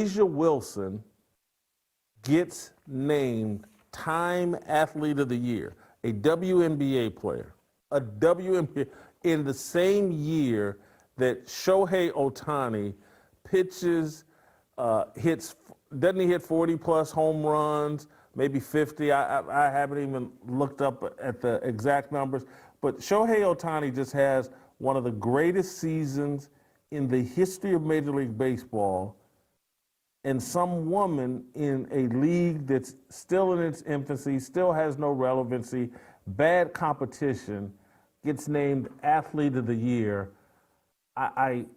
Asia Wilson gets named Time Athlete of the Year, a WNBA player, a WNBA, in the same year that Shohei Ohtani pitches, doesn't he hit 40-plus home runs, maybe 50? I haven't even looked up at the exact numbers. But Shohei Ohtani just has one of the greatest seasons in the history of Major League Baseball, and some woman in a league that's still in its infancy, still has no relevancy, bad competition, gets named Athlete of the Year.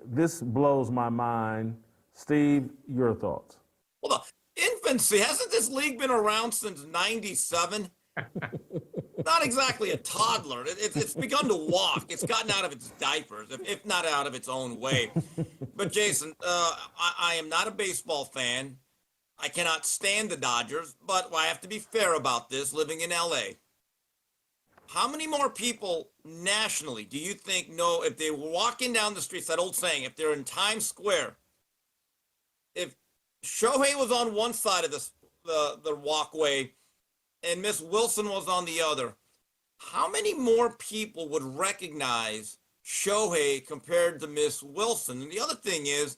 This blows my mind. Steve, your thoughts? Well, the infancy, hasn't this league been around since 97? Not exactly a toddler. It's begun to walk. It's gotten out of its diapers, if not out of its own way. But Jason, I am not a baseball fan. I cannot stand the Dodgers, but I have to be fair about this, living in LA. How many more people nationally do you think know, if they were walking down the streets, that old saying, if they're in Times Square, if Shohei was on one side of the walkway and Miss Wilson was on the other, how many more people would recognize Shohei compared to Miss Wilson? And the other thing is,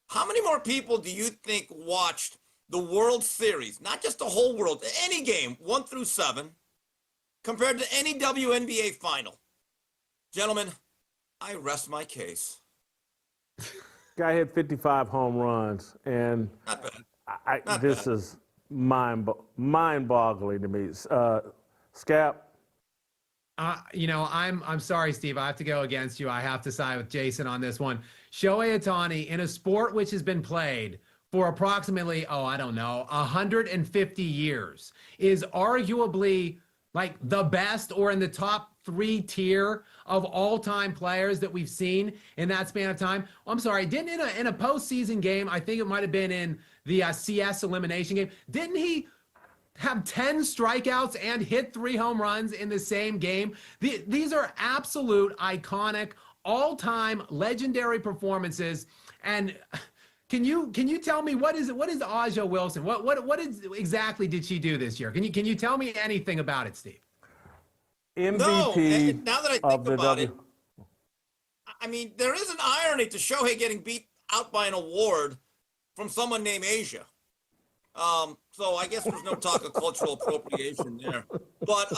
how many more people do you think watched the World Series, not just the whole world, any game, 1 through 7, compared to any WNBA final? Gentlemen, I rest my case. Guy hit 55 home runs, and Not bad. this is mind-boggling to me. Scap? I'm sorry, Steve. I have to go against you. I have to side with Jason on this one. Shohei Ohtani, in a sport which has been played for approximately, 150 years, is arguably like the best or in the top 3 tier of all-time players that we've seen in that span of time. I'm sorry, didn't in a postseason game, I think it might have been in the CS elimination game, didn't he have 10 strikeouts and hit 3 home runs in the same game? These are absolute iconic, all-time legendary performances. And can you tell me what is Aja Wilson? What exactly did she do this year? Can you tell me anything about it, Steve? MVP. No, now that I think about it, I mean, there is an irony to Shohei getting beat out by an award from someone named Asia. So I guess there's no talk of cultural appropriation there. But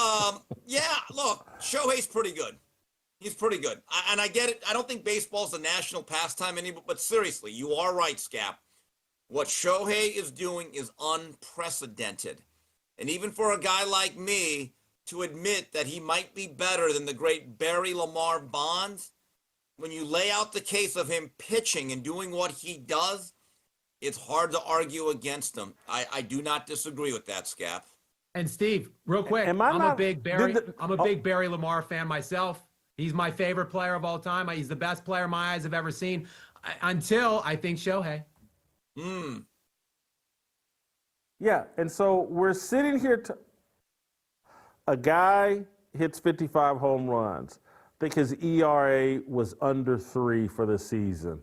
yeah, look, Shohei's pretty good. He's pretty good. And I get it. I don't think baseball's a national pastime anymore, but seriously, you are right, Scap. What Shohei is doing is unprecedented. And even for a guy like me to admit that he might be better than the great Barry Lamar Bonds, when you lay out the case of him pitching and doing what he does, it's hard to argue against him. I do not disagree with that, Scap. And Steve, real quick, I'm a big Barry Lamar fan myself. He's my favorite player of all time. He's the best player my eyes have ever seen, until I think Shohei. Yeah, and so we're sitting here. A guy hits 55 home runs. I think his ERA was under 3 for the season.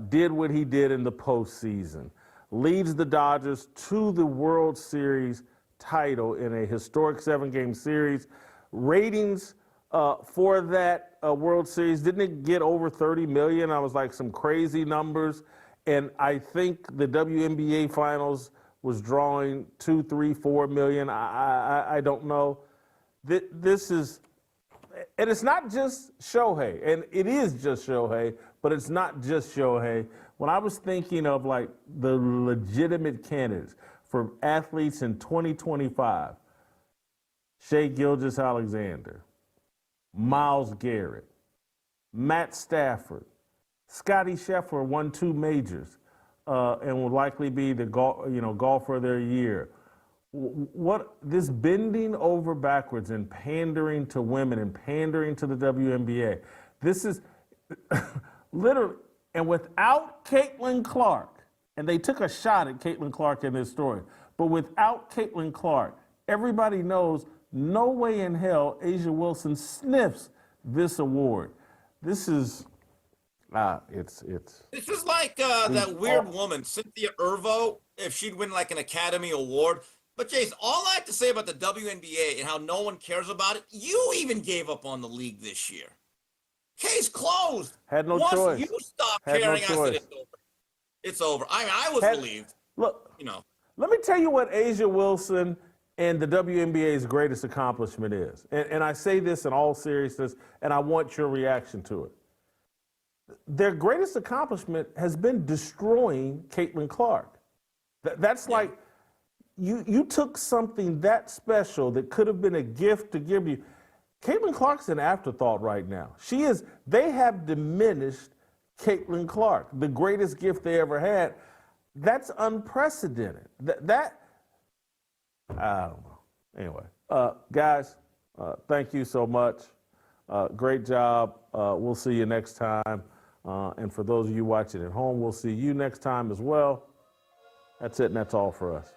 Did what he did in the postseason. Leads the Dodgers to the World Series title in a historic 7-game series. Ratings for that World Series, didn't it get over 30 million? I was like some crazy numbers. And I think the WNBA finals was drawing 2, 3, 4 million. I don't know. This is, and it's not just Shohei, and it is just Shohei, but it's not just Shohei. When I was thinking of like the legitimate candidates for athletes in 2025, Shai Gilgeous-Alexander, Myles Garrett, Matt Stafford, Scottie Scheffler won 2 majors and will likely be the golfer of their year. What this bending over backwards and pandering to women and pandering to the WNBA, this is literally, and without Caitlin Clark, and they took a shot at Caitlin Clark in this story, but without Caitlin Clark, everybody knows no way in hell Asia Wilson sniffs this award. This is It's This is like that weird woman, Cynthia Erivo, if she'd win like an Academy Award. But Jace, all I have to say about the WNBA and how no one cares about it, you even gave up on the league this year. Case closed. had no Once choice. you stop Had no caring, I said choice. it's over. It's over. I was Had- relieved. Look, You know, let me tell you what Asia Wilson and the WNBA's greatest accomplishment is. And I say this in all seriousness, and I want your reaction to it. Their greatest accomplishment has been destroying Caitlin Clark. That's like you took something that special that could have been a gift to give you. Caitlin Clark's an afterthought right now. They have diminished Caitlin Clark, the greatest gift they ever had. That's unprecedented. I don't know. Anyway, guys, thank you so much. Great job. We'll see you next time. And for those of you watching at home, we'll see you next time as well. That's it, and that's all for us.